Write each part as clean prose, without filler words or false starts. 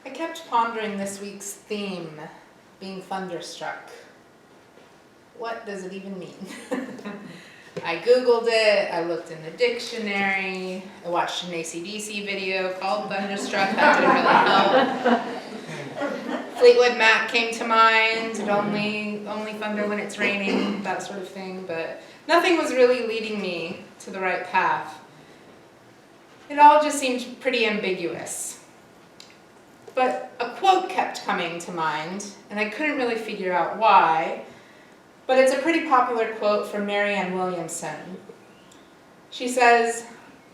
I kept pondering this week's theme, being thunderstruck. What does it even mean? I Googled it, I looked in the dictionary, I watched an AC/DC video called Thunderstruck, that didn't really help. Fleetwood Mac came to mind, only thunder when it's raining, that sort of thing, but nothing was really leading me to the right path. It all just seemed pretty ambiguous. But a quote kept coming to mind, and I couldn't really figure out why, but it's a pretty popular quote from Marianne Williamson. She says,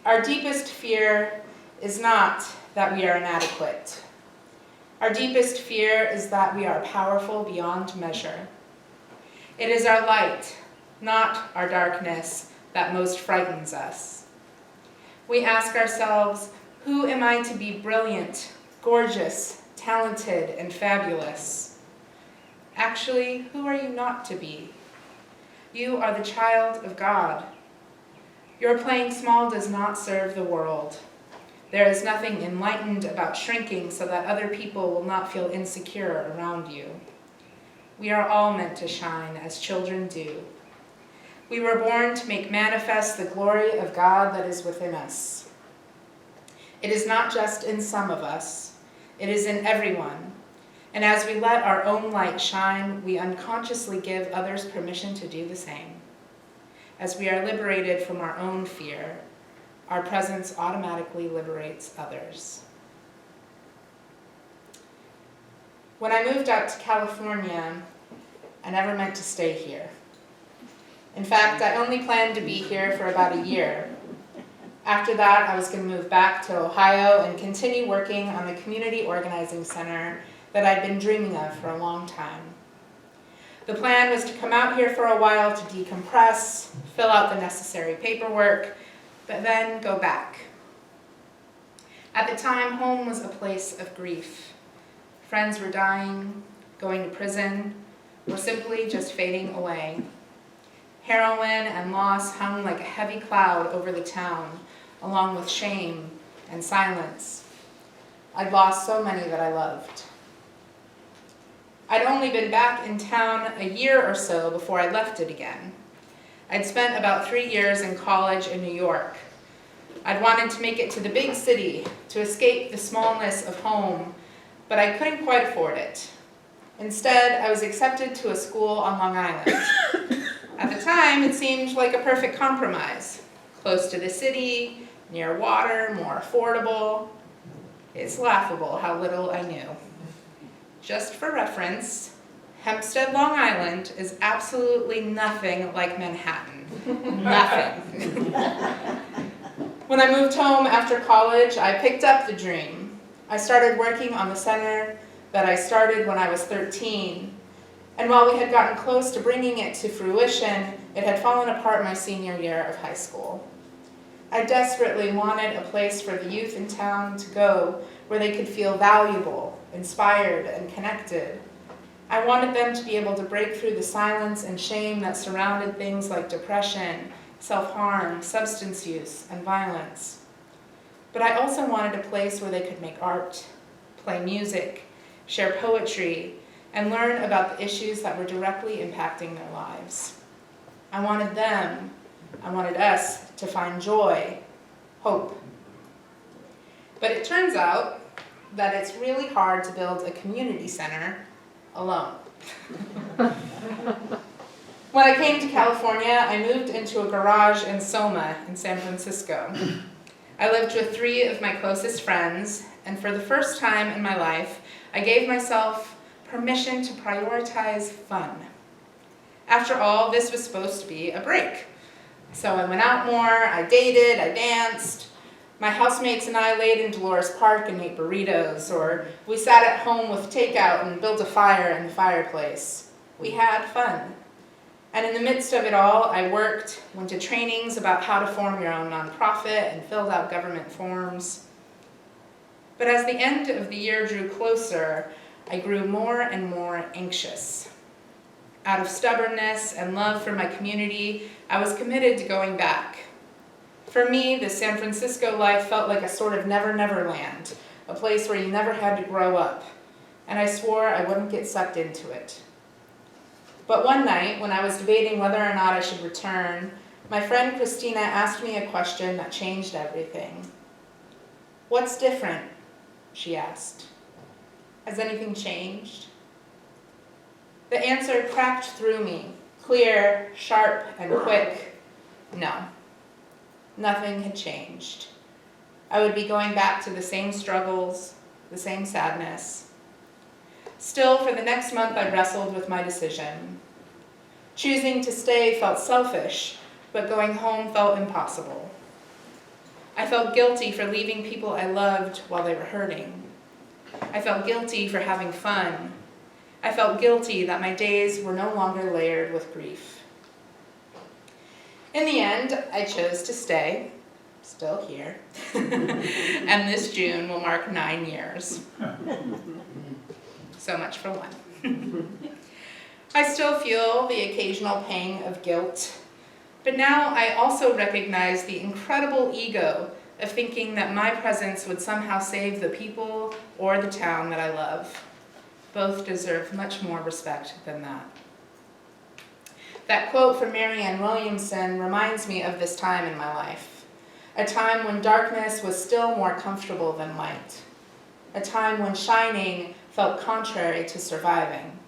"Our deepest fear is not that we are inadequate. Our deepest fear is that we are powerful beyond measure. It is our light, not our darkness, that most frightens us. We ask ourselves, who am I to be brilliant, gorgeous, talented, and fabulous? Actually, who are you not to be? You are the child of God. Your playing small does not serve the world. There is nothing enlightened about shrinking so that other people will not feel insecure around you. We are all meant to shine as children do. We were born to make manifest the glory of God that is within us. It is not just in some of us, it is in everyone. And as we let our own light shine, we unconsciously give others permission to do the same. As we are liberated from our own fear, our presence automatically liberates others." When I moved out to California, I never meant to stay here. In fact, I only planned to be here for about a year. After that, I was going to move back to Ohio and continue working on the community organizing center that I'd been dreaming of for a long time. The plan was to come out here for a while to decompress, fill out the necessary paperwork, but then go back. At the time, home was a place of grief. Friends were dying, going to prison, or simply just fading away. Heroin and loss hung like a heavy cloud over the town, along with shame and silence. I'd lost so many that I loved. I'd only been back in town a year or so before I left it again. I'd spent about 3 years in college in New York. I'd wanted to make it to the big city, to escape the smallness of home, but I couldn't quite afford it. Instead, I was accepted to a school on Long Island. At the time, it seemed like a perfect compromise. Close to the city, near water, more affordable. It's laughable how little I knew. Just for reference, Hempstead, Long Island is absolutely nothing like Manhattan. Nothing. When I moved home after college, I picked up the dream. I started working on the center that I started when I was 13. And while we had gotten close to bringing it to fruition, it had fallen apart my senior year of high school. I desperately wanted a place for the youth in town to go where they could feel valuable, inspired, and connected. I wanted them to be able to break through the silence and shame that surrounded things like depression, self-harm, substance use, and violence. But I also wanted a place where they could make art, play music, share poetry, and learn about the issues that were directly impacting their lives. I wanted us to find joy, hope. But it turns out that it's really hard to build a community center alone. When I came to California, I moved into a garage in Soma in San Francisco. I lived with 3 of my closest friends, and for the first time in my life, I gave myself permission to prioritize fun. After all, this was supposed to be a break. So I went out more, I dated, I danced. My housemates and I laid in Dolores Park and ate burritos, or we sat at home with takeout and built a fire in the fireplace. We had fun. And in the midst of it all, I worked, went to trainings about how to form your own nonprofit, and filled out government forms. But as the end of the year drew closer, I grew more and more anxious. Out of stubbornness and love for my community, I was committed to going back. For me, the San Francisco life felt like a sort of never-never land, a place where you never had to grow up, and I swore I wouldn't get sucked into it. But one night, when I was debating whether or not I should return, my friend Christina asked me a question that changed everything. "What's different?" she asked. "Has anything changed?" The answer cracked through me, clear, sharp, and quick. No, nothing had changed. I would be going back to the same struggles, the same sadness. Still, for the next month, I wrestled with my decision. Choosing to stay felt selfish, but going home felt impossible. I felt guilty for leaving people I loved while they were hurting. I felt guilty for having fun. I felt guilty that my days were no longer layered with grief. In the end, I chose to stay, still here, and this June will mark 9 years. So much for one. I still feel the occasional pang of guilt, but now I also recognize the incredible ego of thinking that my presence would somehow save the people or the town that I love. Both deserve much more respect than that. That quote from Marianne Williamson reminds me of this time in my life, a time when darkness was still more comfortable than light, a time when shining felt contrary to surviving.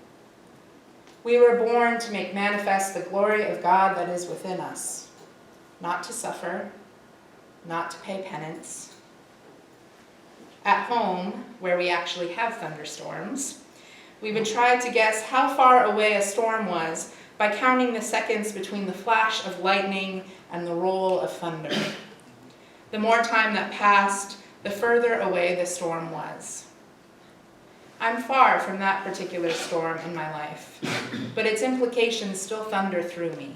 We were born to make manifest the glory of God that is within us, not to suffer, not to pay penance. At home, where we actually have thunderstorms, we would try to guess how far away a storm was by counting the seconds between the flash of lightning and the roll of thunder. The more time that passed, the further away the storm was. I'm far from that particular storm in my life, but its implications still thunder through me.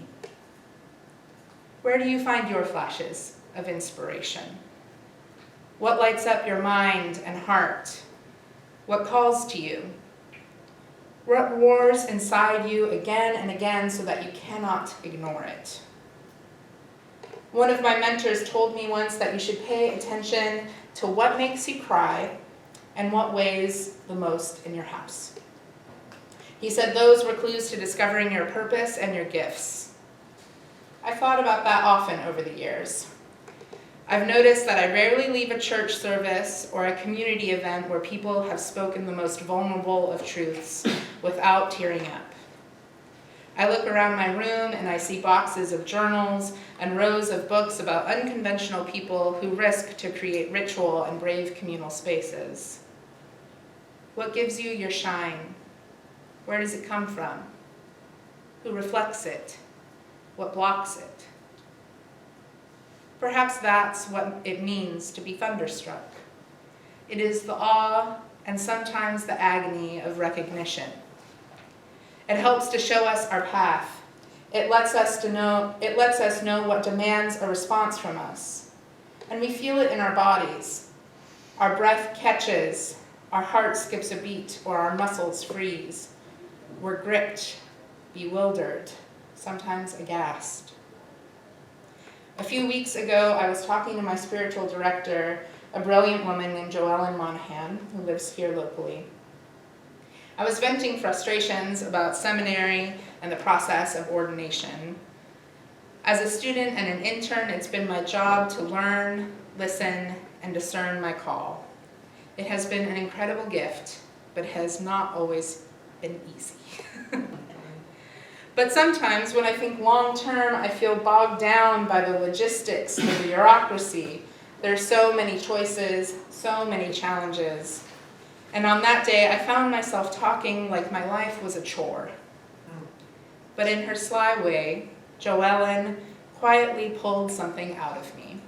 Where do you find your flashes of inspiration? What lights up your mind and heart? What calls to you? What roars inside you again and again so that you cannot ignore it? One of my mentors told me once that you should pay attention to what makes you cry and what weighs the most in your house. He said those were clues to discovering your purpose and your gifts. I've thought about that often over the years. I've noticed that I rarely leave a church service or a community event where people have spoken the most vulnerable of truths without tearing up. I look around my room and I see boxes of journals and rows of books about unconventional people who risk to create ritual and brave communal spaces. What gives you your shine? Where does it come from? Who reflects it? What blocks it? Perhaps that's what it means to be thunderstruck. It is the awe and sometimes the agony of recognition. It helps to show us our path. It lets us know what demands a response from us. And we feel it in our bodies. Our breath catches, our heart skips a beat, or our muscles freeze. We're gripped, bewildered, sometimes aghast. A few weeks ago, I was talking to my spiritual director, a brilliant woman named Joellen Monahan, who lives here locally. I was venting frustrations about seminary and the process of ordination. As a student and an intern, it's been my job to learn, listen, and discern my call. It has been an incredible gift, but has not always been easy. But sometimes when I think long term, I feel bogged down by the logistics, the bureaucracy. There are so many choices, so many challenges. And on that day, I found myself talking like my life was a chore. But in her sly way, Joellen quietly pulled something out of me.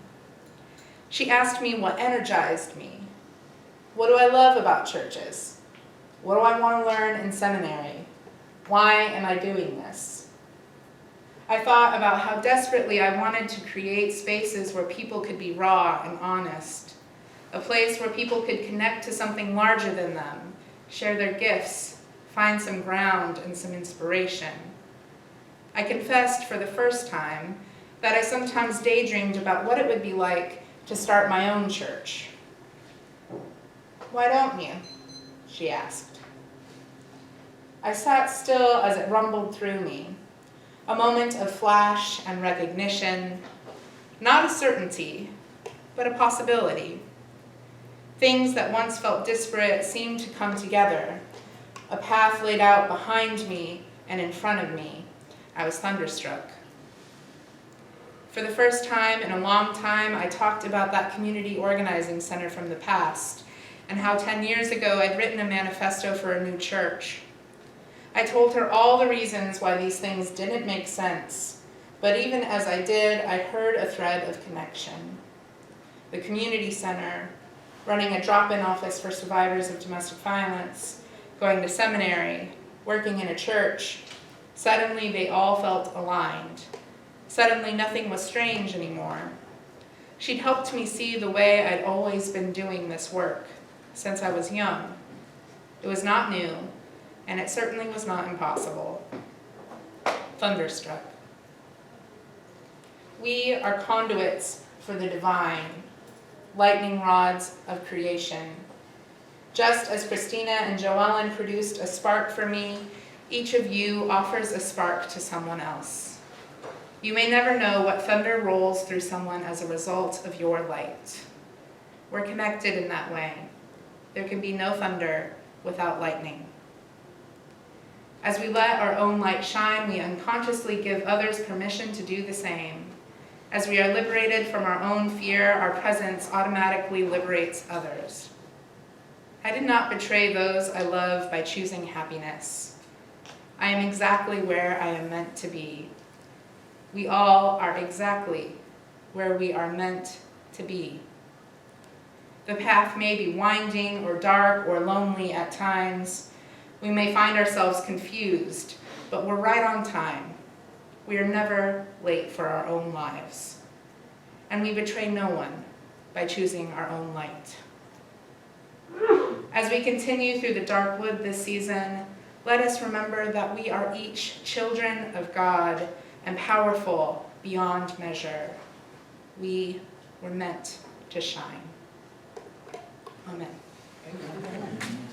She asked me what energized me. What do I love about churches? What do I want to learn in seminary? Why am I doing this? I thought about how desperately I wanted to create spaces where people could be raw and honest, a place where people could connect to something larger than them, share their gifts, find some ground and some inspiration. I confessed for the first time that I sometimes daydreamed about what it would be like to start my own church. "Why don't you?" she asked. I sat still as it rumbled through me, a moment of flash and recognition, not a certainty, but a possibility. Things that once felt disparate seemed to come together, a path laid out behind me and in front of me. I was thunderstruck. For the first time in a long time, I talked about that community organizing center from the past and how 10 years ago I'd written a manifesto for a new church. I told her all the reasons why these things didn't make sense, but even as I did, I heard a thread of connection. The community center, running a drop-in office for survivors of domestic violence, going to seminary, working in a church, suddenly they all felt aligned. Suddenly nothing was strange anymore. She'd helped me see the way I'd always been doing this work, since I was young. It was not new, and it certainly was not impossible. Thunderstruck. We are conduits for the divine, lightning rods of creation. Just as Christina and Joellen produced a spark for me, each of you offers a spark to someone else. You may never know what thunder rolls through someone as a result of your light. We're connected in that way. There can be no thunder without lightning. As we let our own light shine, we unconsciously give others permission to do the same. As we are liberated from our own fear, our presence automatically liberates others. I did not betray those I love by choosing happiness. I am exactly where I am meant to be. We all are exactly where we are meant to be. The path may be winding or dark or lonely at times. We may find ourselves confused, but we're right on time. We are never late for our own lives. And we betray no one by choosing our own light. As we continue through the dark wood this season, let us remember that we are each children of God and powerful beyond measure. We were meant to shine. Amen. Amen.